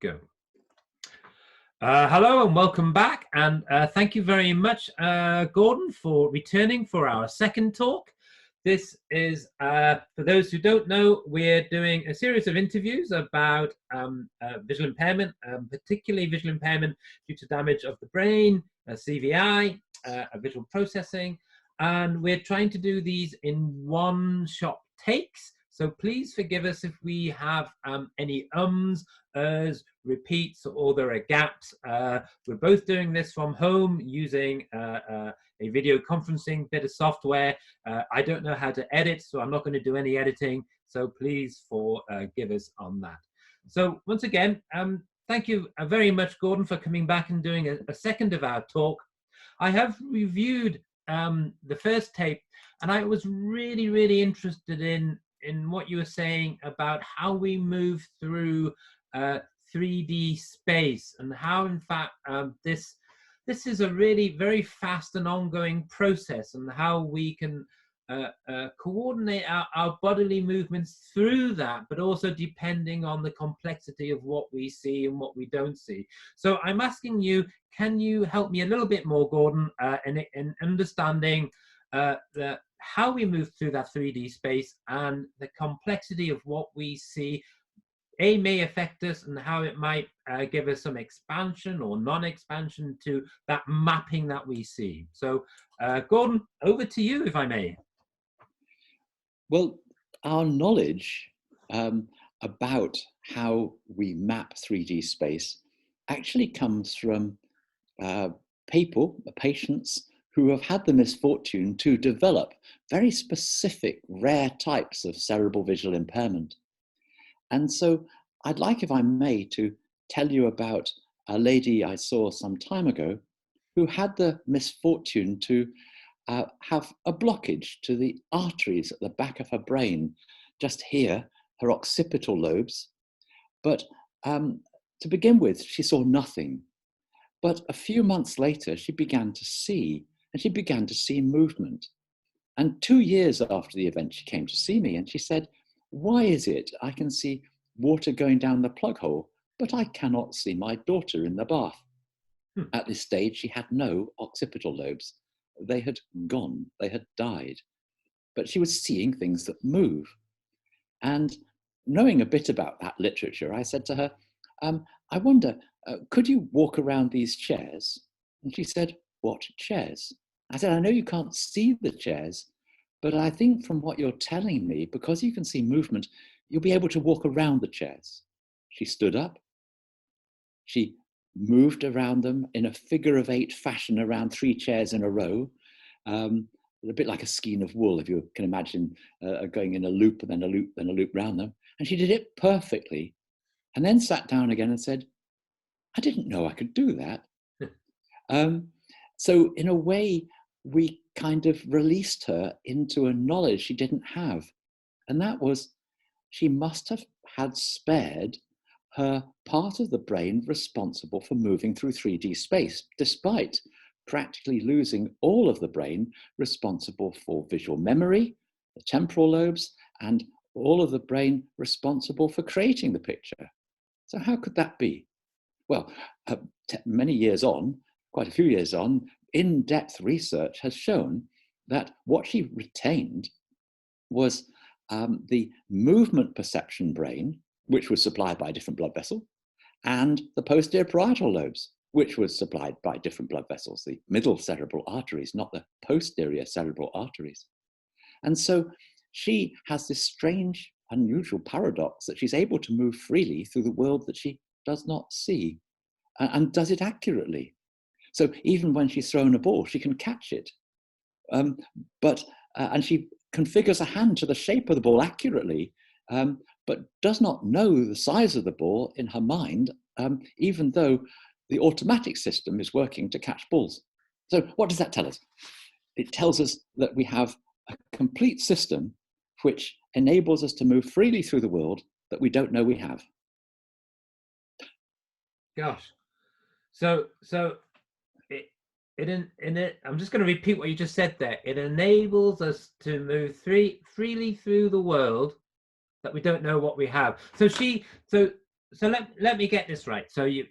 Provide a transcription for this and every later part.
Go. Hello and welcome back, and thank you very much, Gordon, for returning for our second talk. This is, for those who don't know, we're doing a series of interviews about visual impairment, particularly visual impairment due to damage of the brain, CVI, visual processing, and we're trying to do these in one-shot takes. So please forgive us if we have any ums, ers, repeats, or there are gaps. We're both doing this from home using a video conferencing bit of software. I don't know how to edit, so I'm not going to do any editing. So please forgive us on that. So once again, thank you very much, Gordon, for coming back and doing a second of our talk. I have reviewed the first tape, and I was really interested in what you were saying about how we move through 3D space, and how in fact this is a really very fast and ongoing process, and how we can coordinate our bodily movements through that, but also depending on the complexity of what we see and what we don't see. So I'm asking you, can you help me a little bit more, Gordon, in understanding how we move through that 3D space and the complexity of what we see may affect us, and how it might give us some expansion or non-expansion to that mapping that we see. So Gordon, over to you, if I may. Well, our knowledge about how we map 3D space actually comes from patients who have had the misfortune to develop very specific, rare types of cerebral visual impairment. And so I'd like, if I may, to tell you about a lady I saw some time ago who had the misfortune to have a blockage to the arteries at the back of her brain, just here, her occipital lobes. But to begin with, she saw nothing. But a few months later, she began to see, and she began to see movement. And 2 years after the event, she came to see me and she said, "Why is it I can see water going down the plug hole, but I cannot see my daughter in the bath?" At this stage, she had no occipital lobes. They had gone, they had died. But she was seeing things that move. And knowing a bit about that literature, I said to her, I wonder, could you walk around these chairs? And she said, "What chairs?" I said, "I know you can't see the chairs, but I think from what you're telling me, because you can see movement, you'll be able to walk around the chairs." She stood up. She moved around them in a figure of 8 fashion around 3 chairs in a row, a bit like a skein of wool, if you can imagine, going in a loop and then a loop and a loop round them. And she did it perfectly, and then sat down again and said, "I didn't know I could do that." So in a way, we kind of released her into a knowledge she didn't have. And that was, she must have had spared her part of the brain responsible for moving through 3D space, despite practically losing all of the brain responsible for visual memory, the temporal lobes, and all of the brain responsible for creating the picture. So how could that be? Well, many years on, quite a few years on, in-depth research has shown that what she retained was the movement perception brain, which was supplied by a different blood vessel, and the posterior parietal lobes, which was supplied by different blood vessels, the middle cerebral arteries, not the posterior cerebral arteries. And so she has this strange, unusual paradox that she's able to move freely through the world that she does not see, and does it accurately. So even when she's thrown a ball, she can catch it. And she configures a hand to the shape of the ball accurately, but does not know the size of the ball in her mind, even though the automatic system is working to catch balls. So what does that tell us? It tells us that we have a complete system which enables us to move freely through the world that we don't know we have. Gosh. So I'm just going to repeat what you just said there. It enables us to move freely through the world that we don't know what we have. So so let me get this right. So you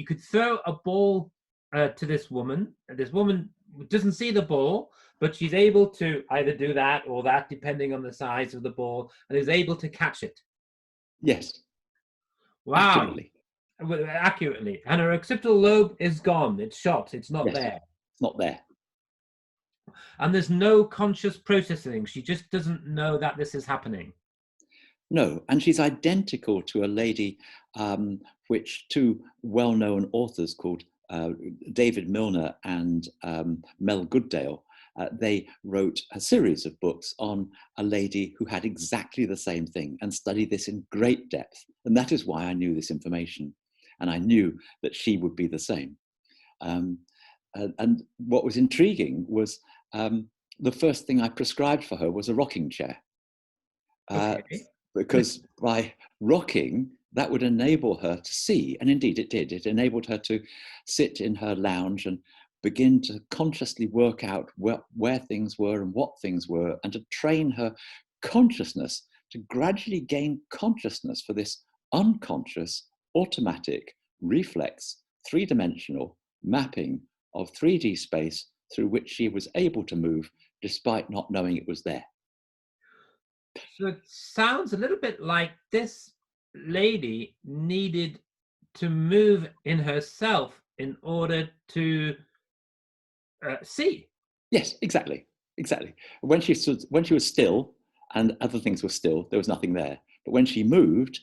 could throw a ball to this woman, and this woman doesn't see the ball, but she's able to either do that or that, depending on the size of the ball, and is able to catch it. Yes, Wow. accurately. Accurately. And her occipital lobe is gone. It's shot. It's not Yes, there. it's not there. And there's no conscious processing. She just doesn't know that this is happening. No, and she's identical to a lady which two well-known authors called David Milner and Mel Goodale, they wrote a series of books on a lady who had exactly the same thing and studied this in great depth. And that is why I knew this information. And I knew that she would be the same. And what was intriguing was the first thing I prescribed for her was a rocking chair. Okay. Because by rocking, that would enable her to see, and indeed it did. It enabled her to sit in her lounge and begin to consciously work out where things were and what things were, and to train her consciousness to gradually gain consciousness for this unconscious, automatic, reflex, three-dimensional mapping of 3D space through which she was able to move despite not knowing it was there. So it sounds a little bit like this lady needed to move in herself in order to see. Yes, exactly, exactly. When she was still, and other things were still, there was nothing there. But when she moved,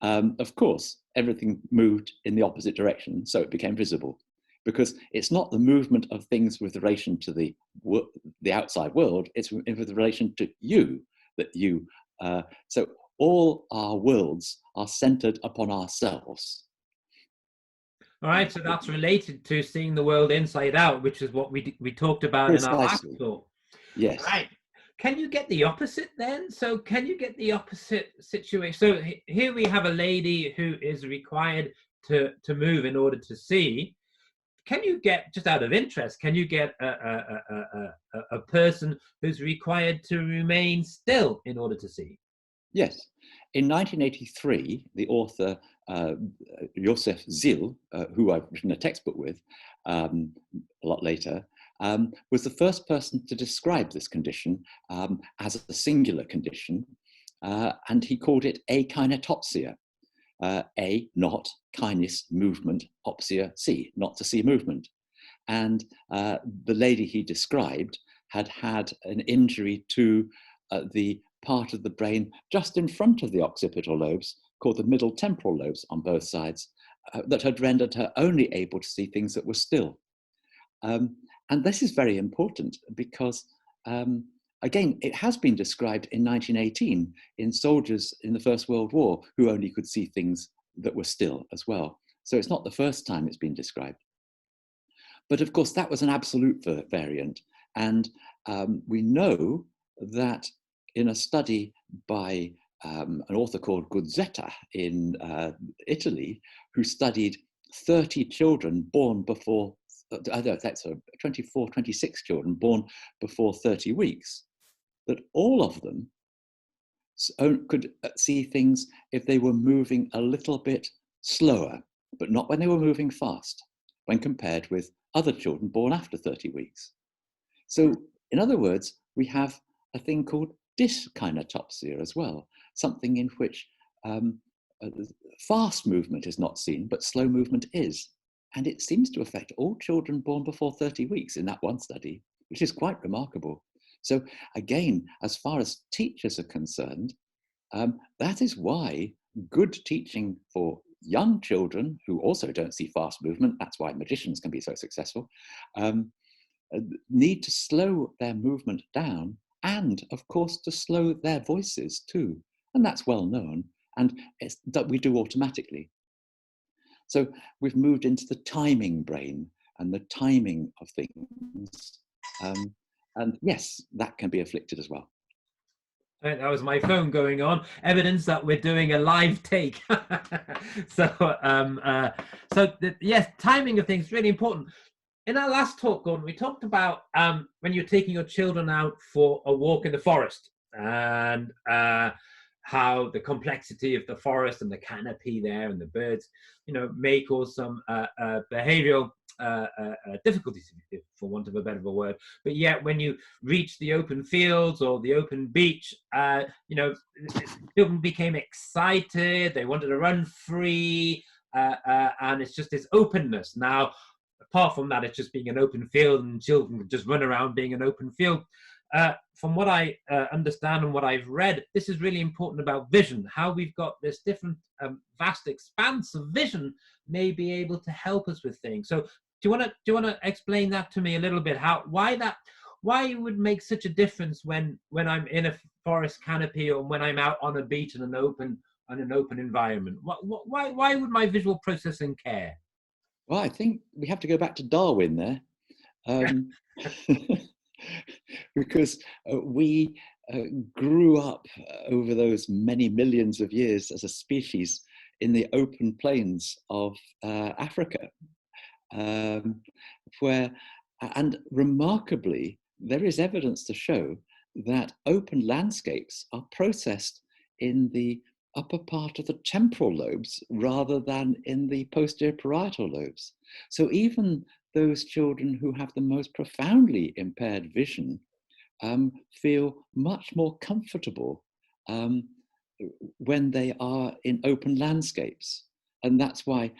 of course, everything moved in the opposite direction, so it became visible. Because it's not the movement of things with relation to the outside world; it's with relation to you that you. So all our worlds are centered upon ourselves. All right, so that's related to seeing the world inside out, which is what we talked about in our last Precisely. talk. Yes. Right. Can you get the opposite then? So can you get the opposite situation? So here we have a lady who is required to move in order to see. Can you get, just out of interest, can you get a person who's required to remain still in order to see? Yes. In 1983, the author Josef Zill, who I've written a textbook with a lot later, was the first person to describe this condition as a singular condition, and he called it akinetopsia. A, not, kinase, movement, opsia, see, not to see movement. And the lady he described had had an injury to the part of the brain just in front of the occipital lobes, called the middle temporal lobes on both sides, that had rendered her only able to see things that were still. And this is very important because, again, it has been described in 1918 in soldiers in the First World War who only could see things that were still as well. So it's not the first time it's been described. But of course, that was an absolute variant. And we know that in a study by an author called Guzzetta in Italy, who studied 30 children born before, that's 24, 26 children born before 30 weeks, that all of them could see things if they were moving a little bit slower, but not when they were moving fast, when compared with other children born after 30 weeks. So, in other words, we have a thing called dyskinetopsia as well, something in which fast movement is not seen, but slow movement is. And it seems to affect all children born before 30 weeks in that one study, which is quite remarkable. So again, as far as teachers are concerned, that is why good teaching for young children who also don't see fast movement, that's why magicians can be so successful, need to slow their movement down and, of course, to slow their voices too. And that's well known, and it's that we do automatically. So we've moved into the timing brain and the timing of things. And yes, that can be afflicted as well. That was my phone going on. Evidence that we're doing a live take. Yes, timing of things is really important. In our last talk, Gordon, we talked about when you're taking your children out for a walk in the forest, and how the complexity of the forest and the canopy there and the birds, may cause some behavioral difficulties, for want of a better word. But yet, when you reach the open fields or the open beach, children became excited. They wanted to run free, and it's just this openness. Now, apart from that, it's just being an open field, and children can just run around being an open field. From what I understand and what I've read, this is really important about vision. How we've got this different vast expanse of vision may be able to help us with things. So, do you want to explain that to me a little bit? Why it would make such a difference when I'm in a forest canopy or when I'm out on a beach in an open environment? Why would my visual processing care? Well, I think we have to go back to Darwin there. Because we grew up over those many millions of years as a species in the open plains of Africa, where, and remarkably, there is evidence to show that open landscapes are processed in the upper part of the temporal lobes rather than in the posterior parietal lobes. So even those children who have the most profoundly impaired vision feel much more comfortable when they are in open landscapes. And that's why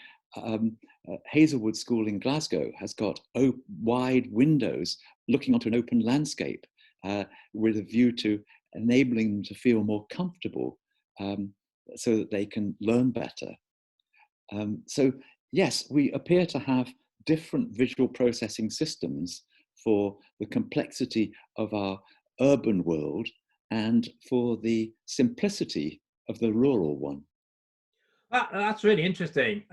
Hazelwood School in Glasgow has got wide windows looking onto an open landscape with a view to enabling them to feel more comfortable so that they can learn better. So yes, we appear to have different visual processing systems for the complexity of our urban world and for the simplicity of the rural one. That's really interesting.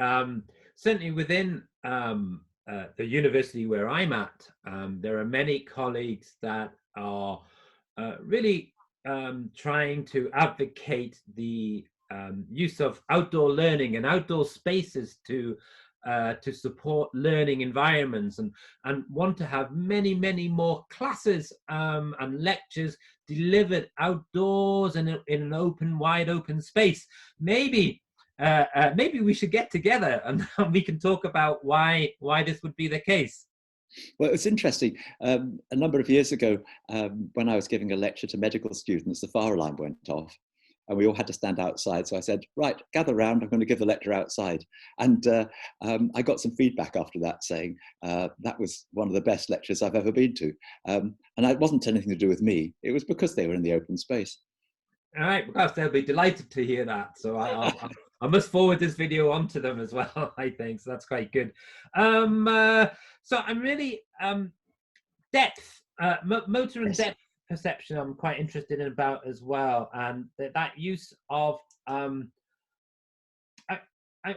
Certainly within the university where I'm at, there are many colleagues that are really trying to advocate the use of outdoor learning and outdoor spaces to support learning environments, and want to have many more classes and lectures delivered outdoors and in an open, wide open space. Maybe we should get together and we can talk about why this would be the case. Well, it's interesting. A number of years ago, when I was giving a lecture to medical students, the fire alarm went off and we all had to stand outside. So I said, right, gather round, I'm going to give the lecture outside. And I got some feedback after that saying that was one of the best lectures I've ever been to. And it wasn't anything to do with me. It was because they were in the open space. All right, because they'll be delighted to hear that. So I must forward this video on to them as well, I think. So that's quite good. So I'm really, depth, motor and depth perception I'm quite interested in about as well. And that use of, I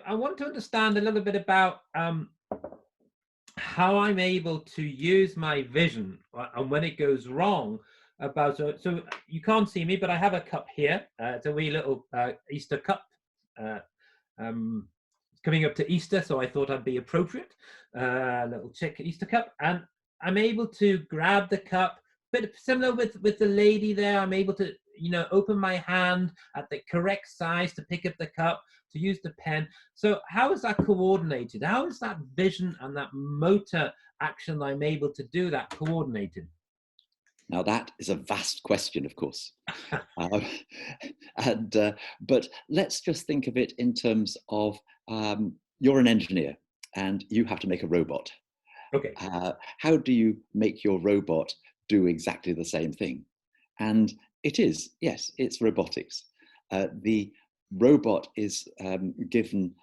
want to understand a little bit about how I'm able to use my vision and when it goes wrong. So you can't see me, but I have a cup here. It's a wee little Easter cup. It's coming up to Easter, so I thought I'd be appropriate. Little chick Easter cup, and I'm able to grab the cup, but similar with the lady there, I'm able to open my hand at the correct size to pick up the cup, to use the pen. So how is that coordinated? How is that vision and that motor action I'm able to do that coordinated? Now that is a vast question, of course. But let's just think of it in terms of you're an engineer and you have to make a robot. Okay. How do you make your robot do exactly the same thing? And it is, yes, it's robotics. The robot is given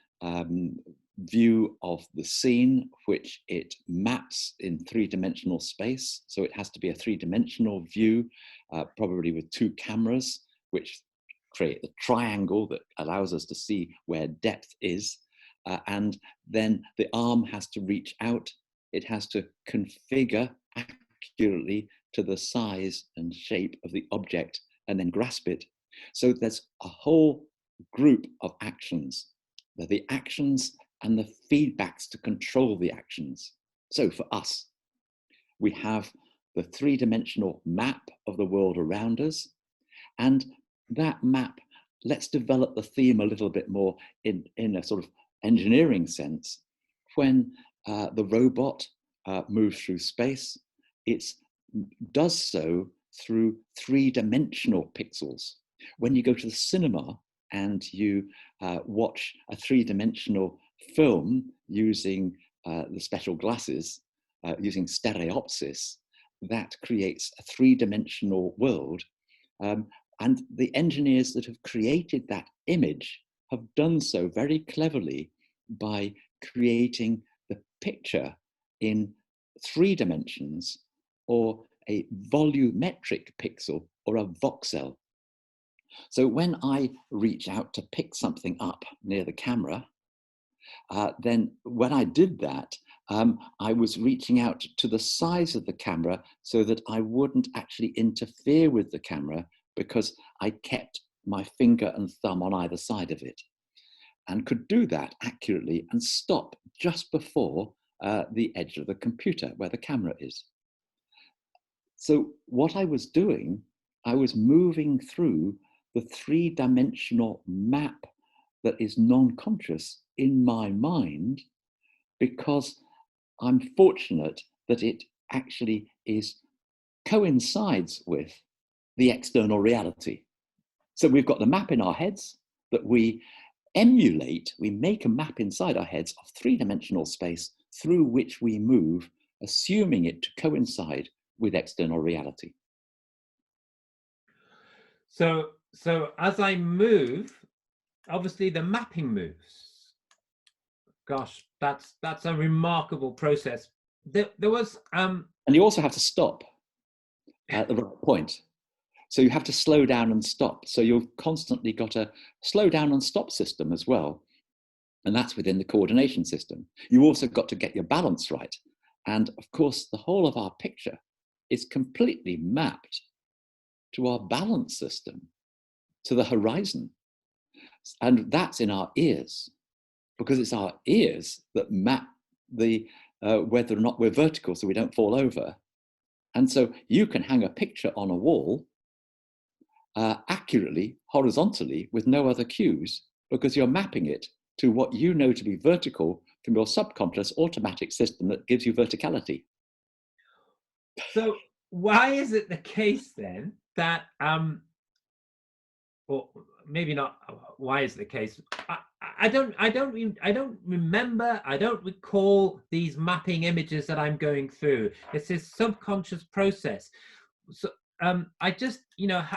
view of the scene, which it maps in three-dimensional space. So it has to be a three-dimensional view, probably with two cameras, which create the triangle that allows us to see where depth is. And then the arm has to reach out. It has to configure accurately to the size and shape of the object and then grasp it. So there's a whole group of actions. They're the actions and the feedbacks to control the actions. So for us, we have the three-dimensional map of the world around us, and that map let's develop the theme a little bit more in a sort of engineering sense. When the robot moves through space, it does so through three-dimensional pixels. When you go to the cinema and you watch a three-dimensional film using the special glasses, using stereopsis, that creates a three-dimensional world. And the engineers that have created that image have done so very cleverly by creating the picture in 3 dimensions, or a volumetric pixel, or a voxel. So when I reach out to pick something up near the camera, then when I did that, I was reaching out to the size of the camera so that I wouldn't actually interfere with the camera, because I kept my finger and thumb on either side of it, and could do that accurately and stop just before the edge of the computer where the camera is. So what I was doing, I was moving through the 3-dimensional map that is non-conscious in my mind, because I'm fortunate that it actually coincides with the external reality. So we've got the map in our heads that we emulate. We make a map inside our heads of 3-dimensional space through which we move, assuming it to coincide with external reality. So as I move, obviously the mapping moves. Gosh, that's a remarkable process. There was and you also have to stop at the right point. So you have to slow down and stop. So you've constantly got a slow down and stop system as well. And that's within the coordination system. You also got to get your balance right. And of course, the whole of our picture is completely mapped to our balance system, to the horizon. And that's in our ears, because it's our ears that map the whether or not we're vertical so we don't fall over. And so you can hang a picture on a wall accurately, horizontally, with no other cues, because you're mapping it to what you know to be vertical from your subconscious automatic system that gives you verticality. So why is it the case then that or maybe not why is the case, I don't remember, I don't recall these mapping images that I'm going through. It's this subconscious process. So I just,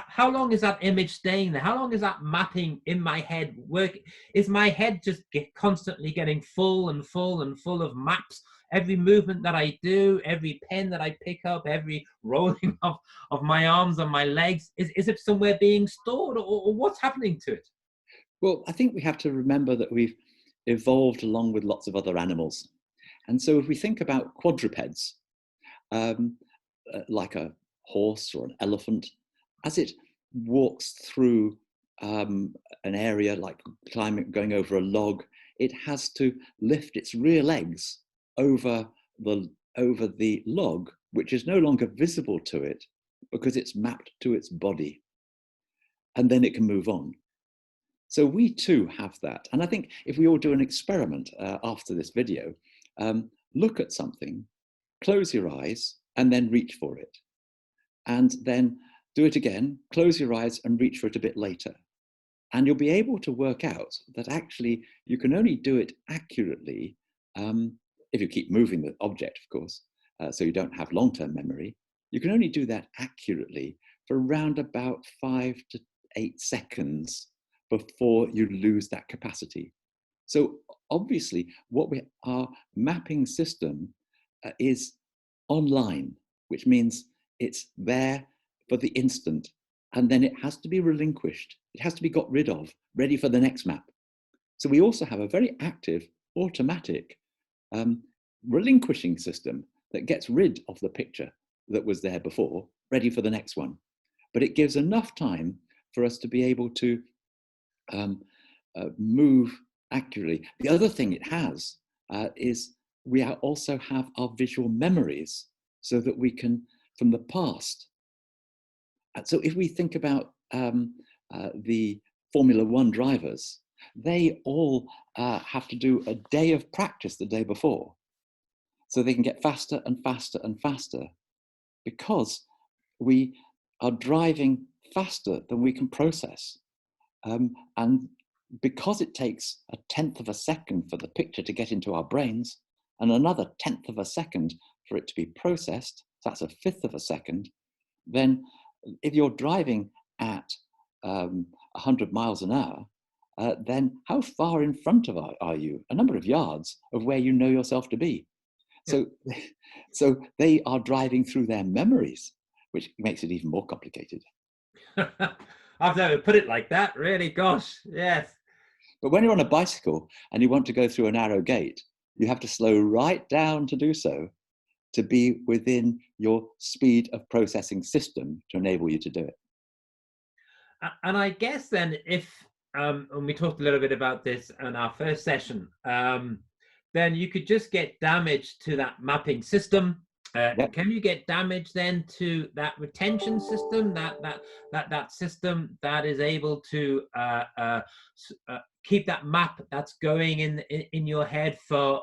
how long is that image staying there? How long is that mapping in my head working? Is my head just constantly getting full and full and full of maps? Every movement that I do, every pen that I pick up, every rolling of my arms and my legs, is it somewhere being stored, or what's happening to it? Well, I think we have to remember that we've evolved along with lots of other animals. And so if we think about quadrupeds, like a horse or an elephant, as it walks through an area like going over a log, it has to lift its rear legs over the log, which is no longer visible to it because it's mapped to its body. And then it can move on. So we too have that. And I think if we all do an experiment after this video, look at something, close your eyes, and then reach for it. And then do it again, close your eyes and reach for it a bit later. And you'll be able to work out that actually you can only do it accurately if you keep moving the object, of course, so you don't have long-term memory. You can only do that accurately for around about 5 to 8 seconds before you lose that capacity. So obviously our mapping system is online, which means it's there for the instant, and then it has to be relinquished. It has to be got rid of, ready for the next map. So we also have a very active, automatic relinquishing system that gets rid of the picture that was there before, ready for the next one. But it gives enough time for us to be able to move accurately. The other thing it has is we also have our visual memories, so that we can, from the past. So if we think about the Formula One drivers, they all have to do a day of practice the day before, so they can get faster and faster and faster, because we are driving faster than we can process. And because it takes a tenth of a second for the picture to get into our brains, and another tenth of a second for it to be processed, so that's a fifth of a second, then if you're driving at 100 miles an hour, then how far in front of are you? A number of yards of where you know yourself to be. So, so they are driving through their memories, which makes it even more complicated. I've never put it like that, really. Gosh, yes. But when you're on a bicycle and you want to go through a narrow gate, you have to slow right down to do so, to be within your speed of processing system to enable you to do it. And I guess then, if and we talked a little bit about this in our first session, then you could just get damage to that mapping system. Yep. Can you get damage then to that retention system, that system that is able to keep that map that's going in your head for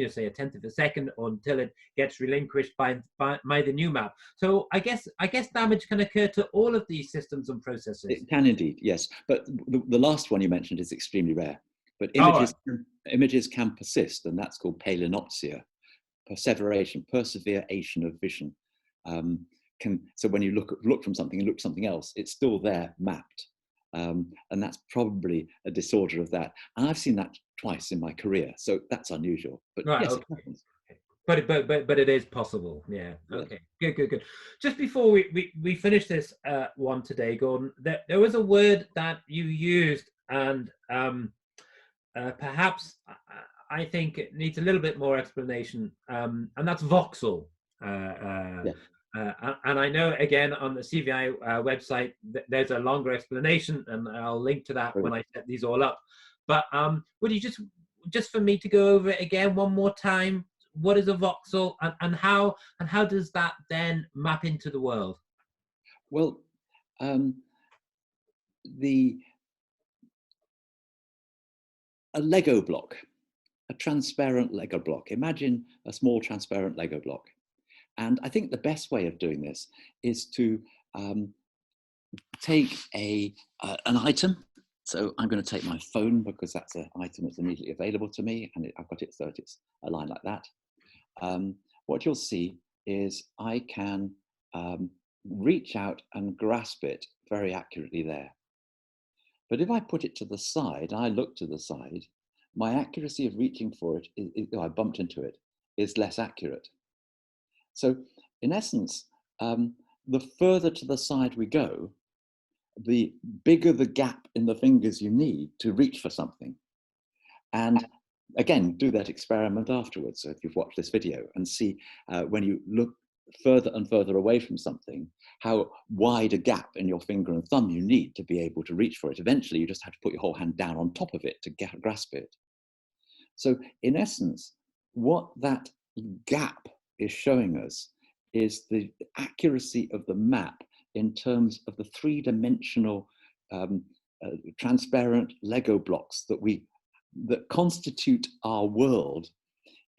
say a tenth of a second, until it gets relinquished by the new map? So I guess damage can occur to all of these systems and processes. It can indeed, yes. But the last one you mentioned is extremely rare. But images can persist, and that's called palinopsia, perseveration of vision. So when you look from something and look something else, it's still there mapped. And that's probably a disorder of that. And I've seen that twice in my career, so that's unusual. But right, yes, okay. it happens. But it is possible. Yeah. Okay. Good. Just before we finish this one today, Gordon, there was a word that you used, and perhaps I think it needs a little bit more explanation, and that's voxel. And I know, again, on the CVI website, there's a longer explanation, and I'll link to that when I set these all up. But would you just for me to go over it again one more time? What is a voxel, and how does that then map into the world? Well, a Lego block, a transparent Lego block. Imagine a small transparent Lego block. And I think the best way of doing this is to take an item. So I'm going to take my phone, because that's an item that's immediately available to me, and I've got it so it's aligned like that. What you'll see is I can reach out and grasp it very accurately there. But if I put it to the side, I look to the side, my accuracy of reaching for it, I bumped into it, is less accurate. So in essence, the further to the side we go, the bigger the gap in the fingers you need to reach for something. And again, do that experiment afterwards. So if you've watched this video, and see when you look further and further away from something, how wide a gap in your finger and thumb you need to be able to reach for it. Eventually, you just have to put your whole hand down on top of it to grasp it. So in essence, what that gap is showing us is the accuracy of the map in terms of the three-dimensional transparent Lego blocks that constitute our world.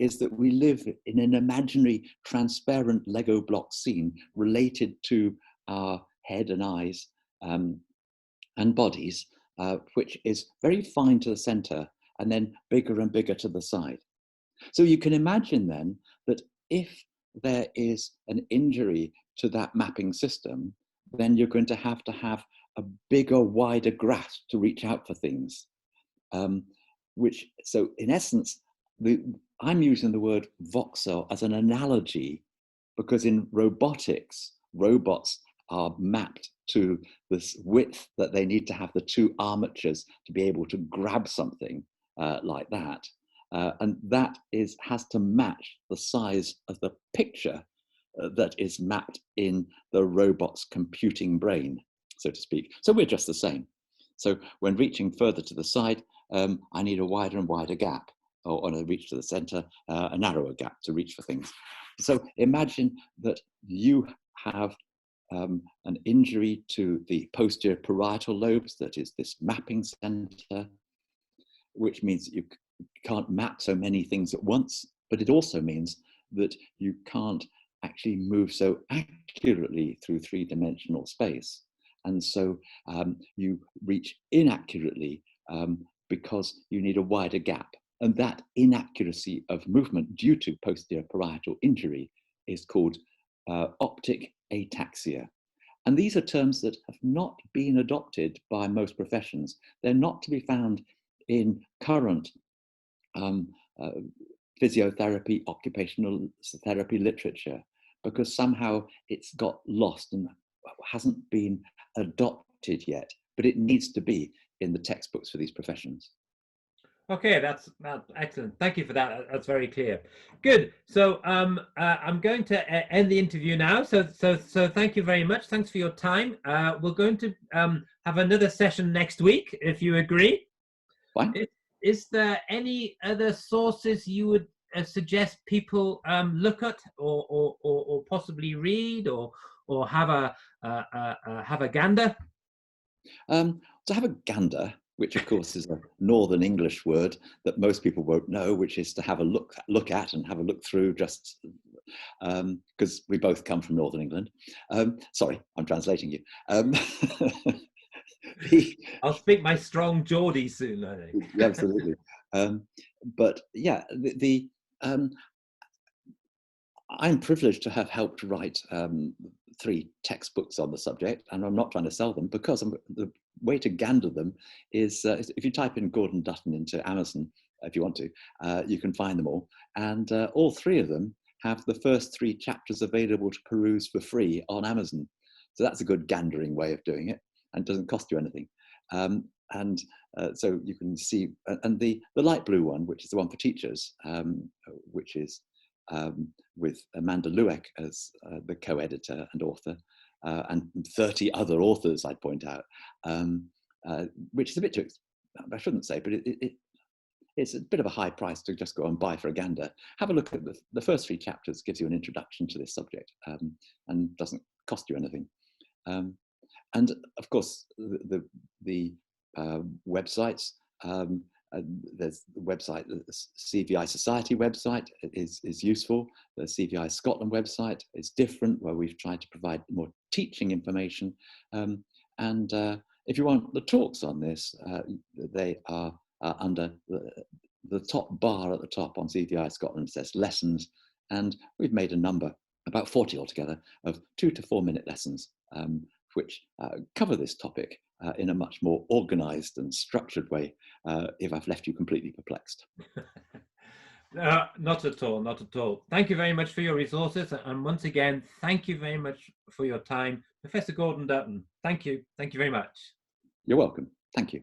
Is that we live in an imaginary transparent Lego block scene related to our head and eyes and bodies, which is very fine to the center and then bigger and bigger to the side. So you can imagine then that if there is an injury to that mapping system, then you're going to have a bigger, wider grasp to reach out for things. So in essence, I'm using the word voxel as an analogy, because in robotics, robots are mapped to this width that they need to have the two armatures to be able to grab something like that. And that has to match the size of the picture that is mapped in the robot's computing brain, so to speak. So we're just the same. So when reaching further to the side, I need a wider and wider gap, or when I reach to the center, a narrower gap to reach for things. So imagine that you have an injury to the posterior parietal lobes, that is this mapping center, which means that you can't map so many things at once, but it also means that you can't actually move so accurately through three-dimensional space. And so you reach inaccurately because you need a wider gap. And that inaccuracy of movement due to posterior parietal injury is called optic ataxia. And these are terms that have not been adopted by most professions. They're not to be found in current physiotherapy, occupational therapy literature, because somehow it's got lost and hasn't been adopted yet, but it needs to be in the textbooks for these professions. Okay, that's excellent. Thank you for that. That's very clear. Good. So I'm going to end the interview now. So thank you very much. Thanks for your time. We're going to have another session next week, if you agree. Fine. Is there any other sources you would suggest people look at or possibly read or have a gander? To have a gander, which of course is a Northern English word that most people won't know, which is to have a look at and have a look through, just because we both come from Northern England. Sorry, I'm translating you. I'll speak my strong Geordie soon, I think. Yeah, absolutely. But yeah, I'm privileged to have helped write 3 textbooks on the subject, and I'm not trying to sell them, because the way to gander them is if you type in Gordon Dutton into Amazon, if you want to, you can find them all. And all 3 of them have the first 3 chapters available to peruse for free on Amazon. So that's a good gandering way of doing it, and doesn't cost you anything. So you can see, and the light blue one, which is the one for teachers, which is with Amanda Lueck as the co-editor and author, and 30 other authors, I'd point out, which is a bit too, I shouldn't say, but it's a bit of a high price to just go and buy for a gander. Have a look at the first 3 chapters, gives you an introduction to this subject, and doesn't cost you anything. And of course, the websites, there's the website, the CVI Society website is useful. The CVI Scotland website is different, where we've tried to provide more teaching information. And if you want the talks on this, they are under the top bar at the top on CVI Scotland. It says lessons, and we've made a number, about 40 altogether, of 2 to 4 minute lessons, which cover this topic in a much more organized and structured way, if I've left you completely perplexed. Not at all, not at all. Thank you very much for your resources. And once again, thank you very much for your time. Professor Gordon Dutton, thank you. Thank you very much. You're welcome. Thank you.